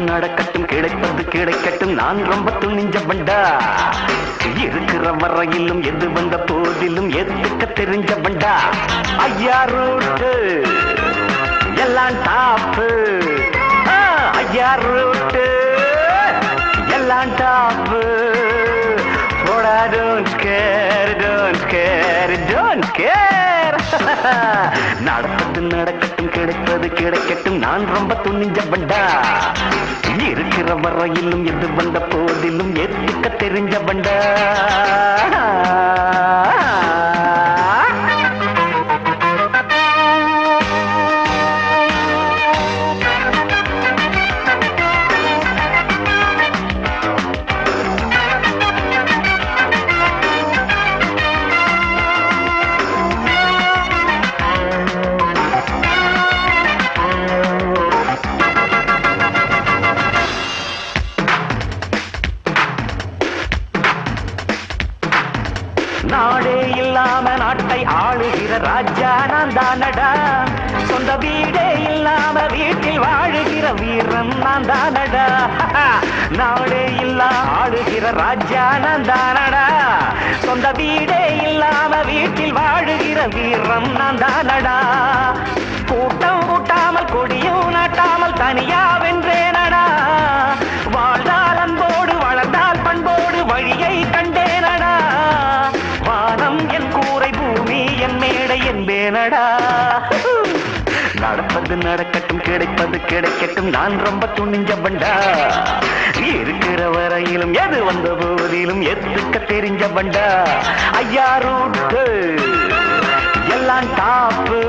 நடக்கட்டும் கிடைப்பது கிடைக்கட்டும் நான் ரொம்ப துணிஞ்ச பண்டா இருக்கிற வரையிலும் எது வந்த போதிலும் எதுக்க தெரிஞ்ச பண்டா ஐயா ரூட்டு எல்லாம் டாப்பு ஐயா ரூட்டு எல்லாம் டாப்பு போடா don't care don't care don't care நடப்பது நடக்கட்டும் கிடைப்பது கிடைக்கட்டும் நான் ரொம்ப துணிஞ்ச பண்டா இருக்கிற வரையிலும் எது வந்த போதிலும் எதுக்க தெரிஞ்ச பண்டா நாடே இல்லாம நாட்டை ஆளுகிற ராஜா நான் தானடா சொந்த வீடே இல்லாம வீட்டில் வாழுகிற வீரன் நான் தானடா நாடே இல்லா ஆளுகிற ராஜா நான் தானடா சொந்த வீடே இல்லாம வீட்டில் வாழுகிற வீரன் நான் தானடா கூட்டம் கூட்டாமல் கொடியும் நாட்டாமல் தனியா வென்றேனடா வாழ்ந்தால் அன்போடு வளர்ந்தால் பண்போடு வழியை கண்டேனடா வானம் என் கூரை பூமி என் மேடை என்பேனடா நடப்பது நடக்கட்டும் கிடைப்பது கிடைக்கட்டும் நான் ரொம்ப துணிஞ்ச பண்டா இருக்கிற வரையிலும் எது வந்த போதிலும் எதுக்க தெரிஞ்ச பண்டா ஐயா ரூட்டு எல்லாம் டாப்பு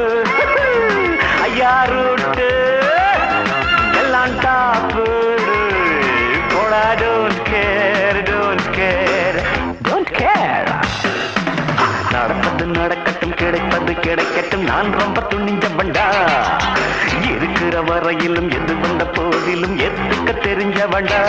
ஐயா ரூட்டு எல்லாம் டாப்பு போடா don't care don't care don't care நடப்பது நடக்கட்டும் கிடைப்பது கிடைக்கட்டும் நான் ரொம்ப துணிஞ்ச பண்டா இருக்கிற வரையிலும் எது வந்த போதிலும் எதுக்க தெரிஞ்ச பண்டா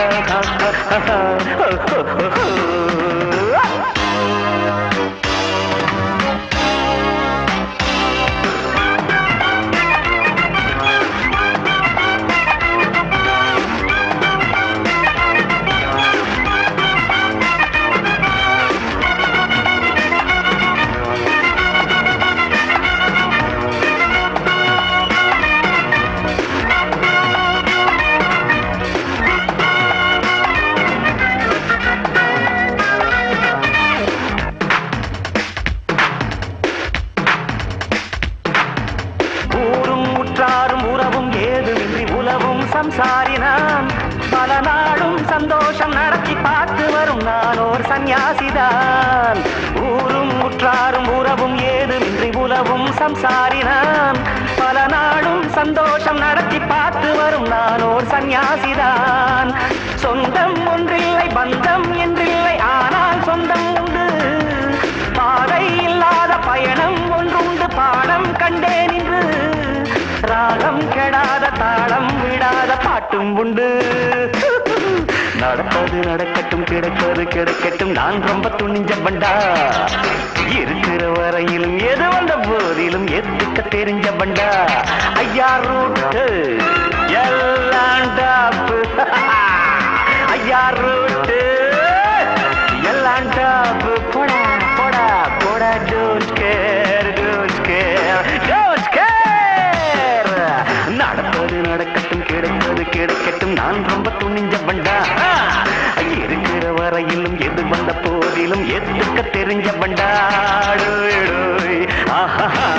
சம்சாரினான் பல நாளும் சந்தோஷம் நடத்தி பார்த்து வரும் நான் ஒரு சன்னியாசிதான் ஊரும் உற்றாரும் உறவும் ஏதுமின்றி உலவும் சம்சாரினான் பல நாளும் சந்தோஷம் நடத்தி பார்த்து வரும் நான் ஒரு சன்னியாசிதான் சொந்தம் ஒன்றில்லை பந்தம் என்றில்லை ஆனால் சொந்தம் உண்டு பாதை இல்லாத பயணம் ஒன்றுண்டு பாடம் கண்டேன் என்று ராகம் கெடாத தாளம் விடாத பாட்டும் உண்டு நடப்பது நடக்கட்டும் கிடைப்பது கிடைக்கட்டும் நான் ரொம்ப துணிஞ்ச பண்டா இருக்கிற வரையிலும் எது வந்த போதிலும் எதுக்க தெரிஞ்ச பண்டா ஐயா ரூட்டு எல்லாம் டாப்பு ஐயா ரூட்டு எல்லாம் டாப்பு போடா போடா போடா don't care don't care don't care நடப்பது நடக்கட்டும் கிடைப்பது கிடைக்கட்டும் நான் ரொம்ப துணிஞ்ச பண்டா இருக்கிற வரையிலும் எது வந்த போதிலும் எதுக்க தெரிஞ்ச பண்டா ஆஹா